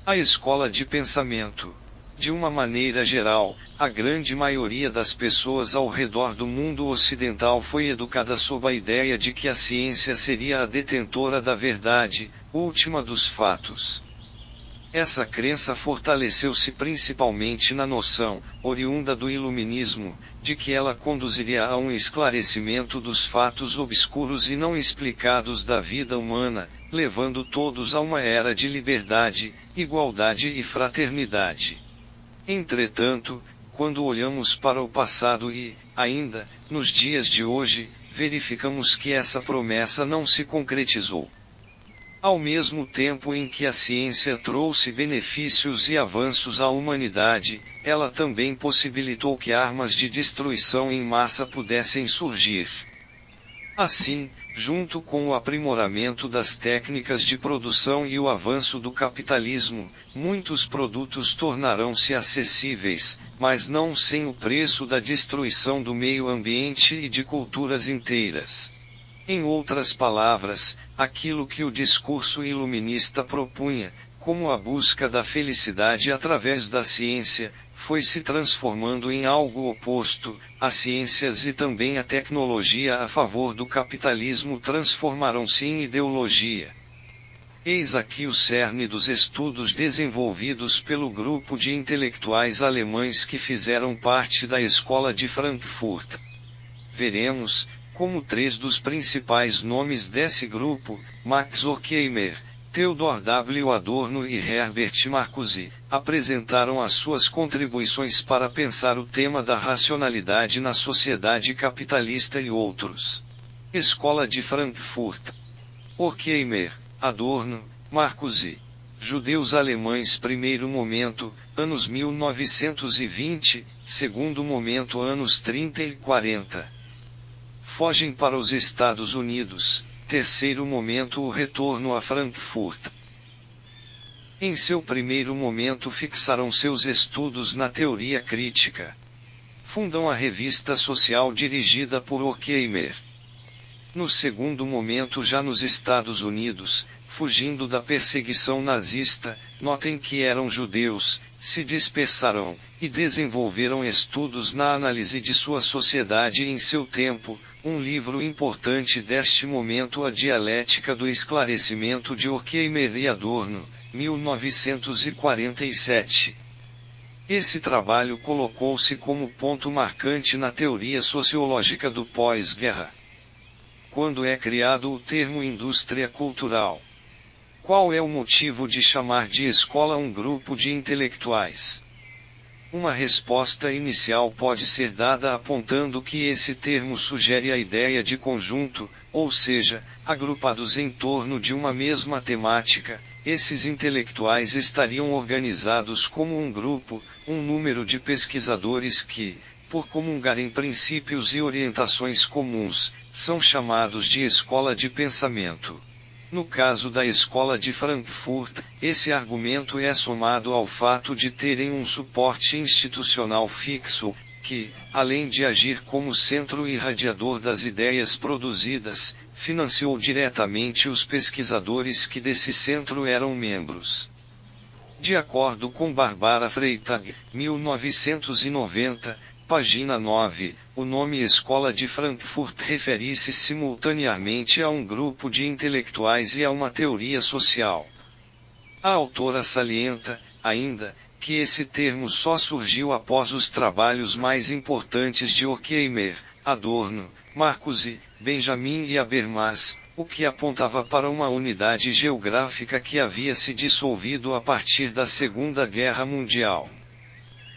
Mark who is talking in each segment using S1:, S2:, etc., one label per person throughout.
S1: A escola de pensamento. De uma maneira geral, a grande maioria das pessoas ao redor do mundo ocidental foi educada sob a ideia de que a ciência seria a detentora da verdade, última dos fatos. Essa crença fortaleceu-se principalmente na noção, oriunda do iluminismo, de que ela conduziria a um esclarecimento dos fatos obscuros e não explicados da vida humana, levando todos a uma era de liberdade, igualdade e fraternidade. Entretanto, quando olhamos para o passado e, ainda, nos dias de hoje, verificamos que essa promessa não se concretizou. Ao mesmo tempo em que a ciência trouxe benefícios e avanços à humanidade, ela também possibilitou que armas de destruição em massa pudessem surgir. Assim, junto com o aprimoramento das técnicas de produção e o avanço do capitalismo, muitos produtos tornarão-se acessíveis, mas não sem o preço da destruição do meio ambiente e de culturas inteiras. Em outras palavras, aquilo que o discurso iluminista propunha, como a busca da felicidade através da ciência, foi se transformando em algo oposto. As ciências e também a tecnologia a favor do capitalismo transformaram-se em ideologia. Eis aqui o cerne dos estudos desenvolvidos pelo grupo de intelectuais alemães que fizeram parte da Escola de Frankfurt. Veremos como três dos principais nomes desse grupo, Max Horkheimer, Theodor W. Adorno e Herbert Marcuse, apresentaram as suas contribuições para pensar o tema da racionalidade na sociedade capitalista e outros. Escola de Frankfurt. Horkheimer, Adorno, Marcuse. Judeus alemães. Primeiro momento, anos 1920, segundo momento anos 30 e 40. Fogem para os Estados Unidos. Terceiro momento, o retorno a Frankfurt. Em seu primeiro momento fixaram seus estudos na teoria crítica. Fundam a revista social dirigida por Horkheimer. No segundo momento, já nos Estados Unidos, fugindo da perseguição nazista, notem que eram judeus, se dispersaram, e desenvolveram estudos na análise de sua sociedade em seu tempo. Um livro importante deste momento, A Dialética do Esclarecimento de Horkheimer e Adorno, 1947. Esse trabalho colocou-se como ponto marcante na teoria sociológica do pós-guerra. Quando é criado o termo indústria cultural? Qual é o motivo de chamar de escola um grupo de intelectuais? Uma resposta inicial pode ser dada apontando que esse termo sugere a ideia de conjunto, ou seja, agrupados em torno de uma mesma temática, esses intelectuais estariam organizados como um grupo, um número de pesquisadores que, por comungarem princípios e orientações comuns, são chamados de escola de pensamento. No caso da Escola de Frankfurt, esse argumento é somado ao fato de terem um suporte institucional fixo, que, além de agir como centro irradiador das ideias produzidas, financiou diretamente os pesquisadores que desse centro eram membros. De acordo com Barbara Freitag, 1990, página 9, o nome Escola de Frankfurt refere-se simultaneamente a um grupo de intelectuais e a uma teoria social. A autora salienta, ainda, que esse termo só surgiu após os trabalhos mais importantes de Horkheimer, Adorno, Marcuse, Benjamin e Habermas, o que apontava para uma unidade geográfica que havia se dissolvido a partir da Segunda Guerra Mundial.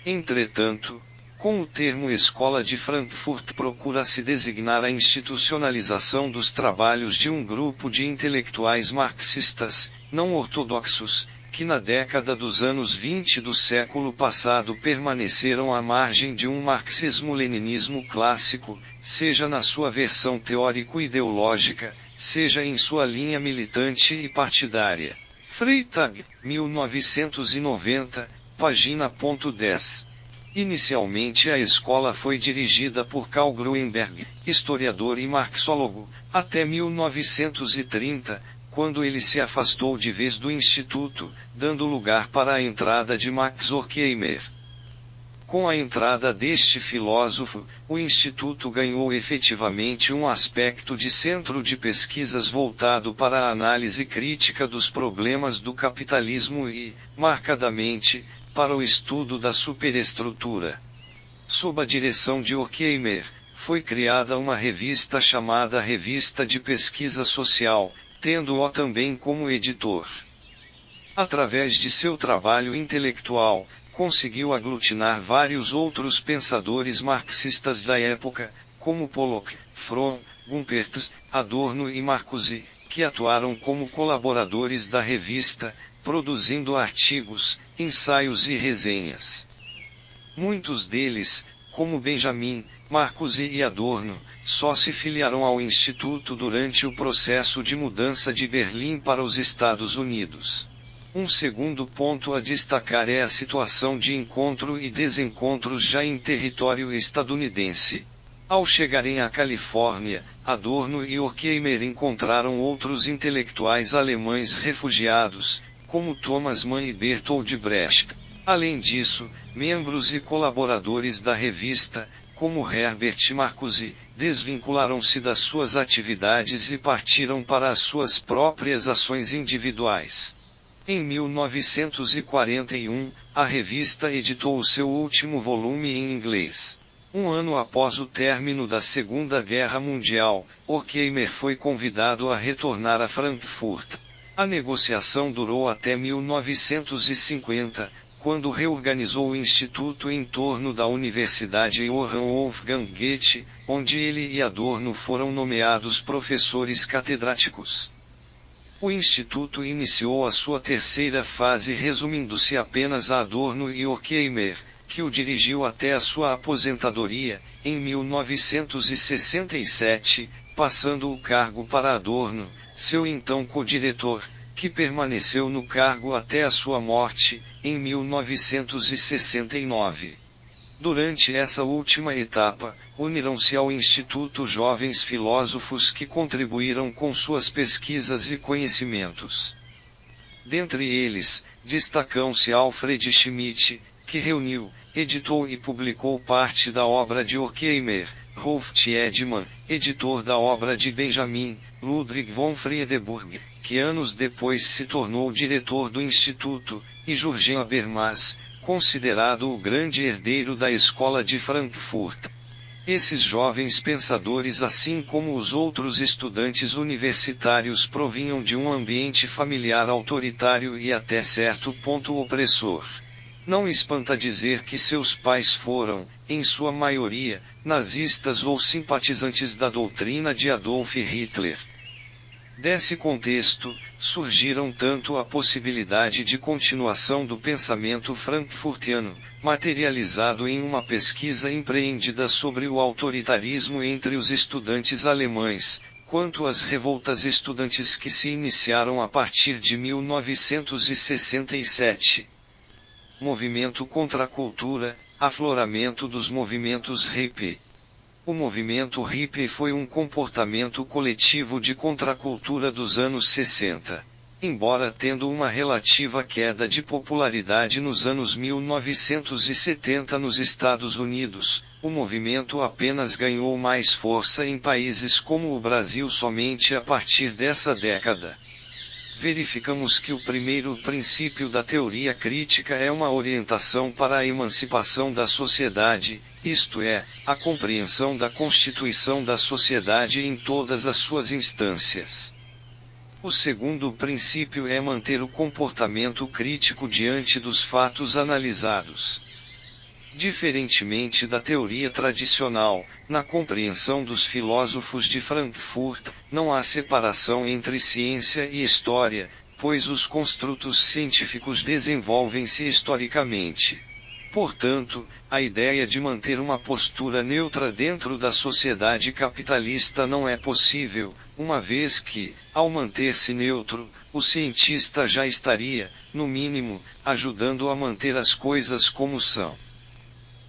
S1: Entretanto, com o termo Escola de Frankfurt procura-se designar a institucionalização dos trabalhos de um grupo de intelectuais marxistas, não ortodoxos, que na década dos anos 20 do século passado permaneceram à margem de um marxismo-leninismo clássico, seja na sua versão teórico-ideológica, seja em sua linha militante e partidária. Freitag, 1990, página 10. Inicialmente a escola foi dirigida por Karl Gruenberg, historiador e marxólogo, até 1930, quando ele se afastou de vez do Instituto, dando lugar para a entrada de Max Horkheimer. Com a entrada deste filósofo, o Instituto ganhou efetivamente um aspecto de centro de pesquisas voltado para a análise crítica dos problemas do capitalismo e, marcadamente, para o estudo da superestrutura. Sob a direção de Horkheimer, foi criada uma revista chamada Revista de Pesquisa Social, tendo-o também como editor. Através de seu trabalho intelectual, conseguiu aglutinar vários outros pensadores marxistas da época, como Pollock, Fromm, Gumperz, Adorno e Marcuse, que atuaram como colaboradores da revista, produzindo artigos, ensaios e resenhas. Muitos deles, como Benjamin, Marcuse e Adorno, só se filiaram ao Instituto durante o processo de mudança de Berlim para os Estados Unidos. Um segundo ponto a destacar é a situação de encontro e desencontros já em território estadunidense. Ao chegarem à Califórnia, Adorno e Horkheimer encontraram outros intelectuais alemães refugiados, como Thomas Mann e Bertold Brecht. Além disso, membros e colaboradores da revista, como Herbert Marcuse, desvincularam-se das suas atividades e partiram para as suas próprias ações individuais. Em 1941, a revista editou o seu último volume em inglês. Um ano após o término da Segunda Guerra Mundial, Horkheimer foi convidado a retornar a Frankfurt. A negociação durou até 1950, quando reorganizou o Instituto em torno da Universidade Johann Wolfgang Goethe, onde ele e Adorno foram nomeados professores catedráticos. O Instituto iniciou a sua terceira fase resumindo-se apenas a Adorno e Horkheimer, que o dirigiu até a sua aposentadoria, em 1967, passando o cargo para Adorno, seu então co-diretor, que permaneceu no cargo até a sua morte, em 1969. Durante essa última etapa, uniram-se ao Instituto jovens filósofos que contribuíram com suas pesquisas e conhecimentos. Dentre eles, destacam-se Alfred Schmidt, que reuniu, editou e publicou parte da obra de Horkheimer, Rolf Tiedemann, editor da obra de Benjamin, Ludwig von Friedeburg, que anos depois se tornou diretor do Instituto, e Jürgen Habermas, considerado o grande herdeiro da Escola de Frankfurt. Esses jovens pensadores, assim como os outros estudantes universitários, provinham de um ambiente familiar autoritário e até certo ponto opressor. Não espanta dizer que seus pais foram, em sua maioria, nazistas ou simpatizantes da doutrina de Adolf Hitler. Desse contexto, surgiram tanto a possibilidade de continuação do pensamento frankfurtiano, materializado em uma pesquisa empreendida sobre o autoritarismo entre os estudantes alemães, quanto as revoltas estudantis que se iniciaram a partir de 1967. Movimento contra a cultura, afloramento dos movimentos hippie. O movimento hippie foi um comportamento coletivo de contracultura dos anos 60. Embora tendo uma relativa queda de popularidade nos anos 1970 nos Estados Unidos, o movimento apenas ganhou mais força em países como o Brasil somente a partir dessa década. Verificamos que o primeiro princípio da teoria crítica é uma orientação para a emancipação da sociedade, isto é, a compreensão da constituição da sociedade em todas as suas instâncias. O segundo princípio é manter o comportamento crítico diante dos fatos analisados. Diferentemente da teoria tradicional, na compreensão dos filósofos de Frankfurt, não há separação entre ciência e história, pois os construtos científicos desenvolvem-se historicamente. Portanto, a ideia de manter uma postura neutra dentro da sociedade capitalista não é possível, uma vez que, ao manter-se neutro, o cientista já estaria, no mínimo, ajudando a manter as coisas como são.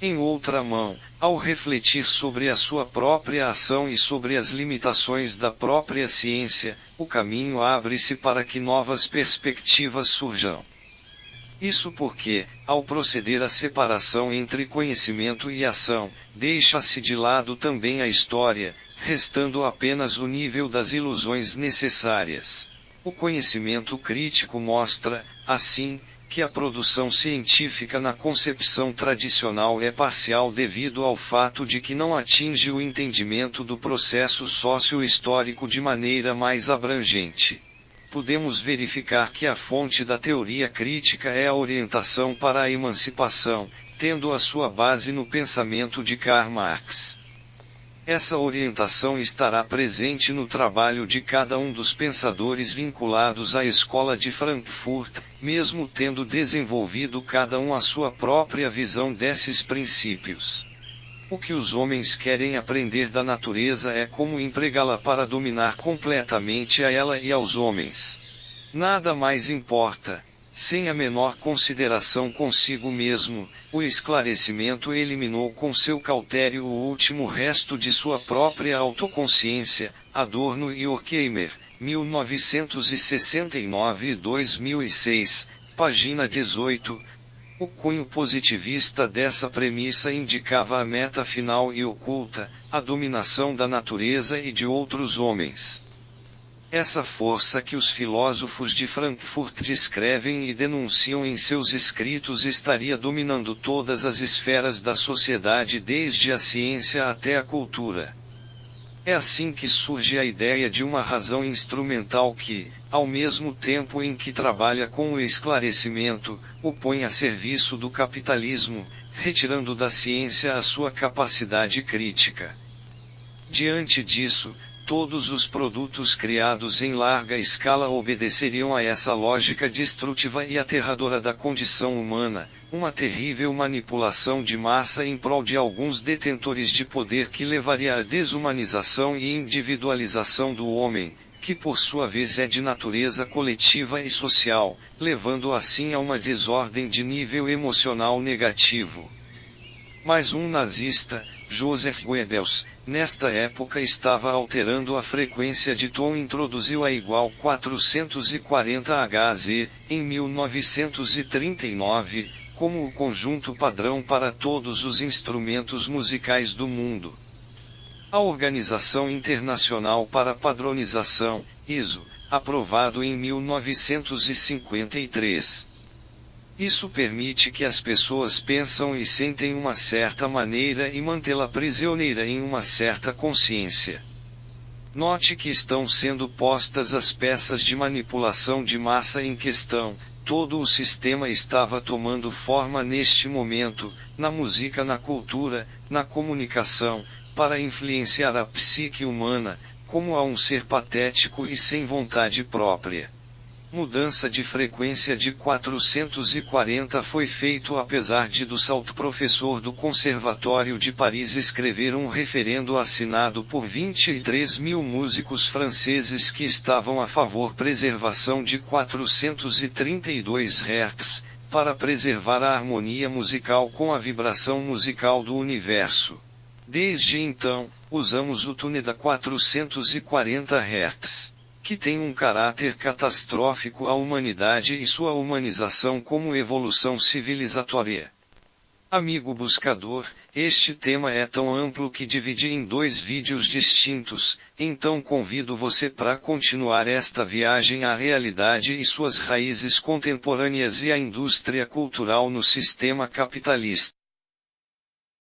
S1: Em outra mão, ao refletir sobre a sua própria ação e sobre as limitações da própria ciência, o caminho abre-se para que novas perspectivas surjam. Isso porque, ao proceder à separação entre conhecimento e ação, deixa-se de lado também a história, restando apenas o nível das ilusões necessárias. O conhecimento crítico mostra, assim, que a produção científica na concepção tradicional é parcial devido ao fato de que não atinge o entendimento do processo sócio-histórico de maneira mais abrangente. Podemos verificar que a fonte da teoria crítica é a orientação para a emancipação, tendo a sua base no pensamento de Karl Marx. Essa orientação estará presente no trabalho de cada um dos pensadores vinculados à Escola de Frankfurt, mesmo tendo desenvolvido cada um a sua própria visão desses princípios. O que os homens querem aprender da natureza é como empregá-la para dominar completamente a ela e aos homens. Nada mais importa. Sem a menor consideração consigo mesmo, o esclarecimento eliminou com seu cautério o último resto de sua própria autoconsciência. Adorno e Horkheimer, 1969-2006, página 18. O cunho positivista dessa premissa indicava a meta final e oculta, a dominação da natureza e de outros homens. Essa força que os filósofos de Frankfurt descrevem e denunciam em seus escritos estaria dominando todas as esferas da sociedade desde a ciência até a cultura. É assim que surge a ideia de uma razão instrumental que, ao mesmo tempo em que trabalha com o esclarecimento, o põe a serviço do capitalismo, retirando da ciência a sua capacidade crítica. Diante disso, todos os produtos criados em larga escala obedeceriam a essa lógica destrutiva e aterradora da condição humana, uma terrível manipulação de massa em prol de alguns detentores de poder que levaria à desumanização e individualização do homem, que por sua vez é de natureza coletiva e social, levando assim a uma desordem de nível emocional negativo. Mas um nazista, Joseph Goebbels, nesta época estava alterando a frequência de tom e introduziu a igual 440 Hz, em 1939, como o conjunto padrão para todos os instrumentos musicais do mundo. A Organização Internacional para Padronização, ISO, aprovado em 1953. Isso permite que as pessoas pensam e sentem uma certa maneira e mantê-la prisioneira em uma certa consciência. Note que estão sendo postas as peças de manipulação de massa em questão, todo o sistema estava tomando forma neste momento, na música, na cultura, na comunicação, para influenciar a psique humana, como a um ser patético e sem vontade própria. Mudança de frequência de 440 foi feito apesar de Dussault, professor do Conservatório de Paris, escrever um referendo assinado por 23 mil músicos franceses que estavam a favor preservação de 432 Hz, para preservar a harmonia musical com a vibração musical do universo. Desde então, usamos o túnel da 440 Hz. Que tem um caráter catastrófico à humanidade e sua humanização como evolução civilizatória. Amigo buscador, este tema é tão amplo que dividi em 2 vídeos distintos, então convido você para continuar esta viagem à realidade e suas raízes contemporâneas e à indústria cultural no sistema capitalista.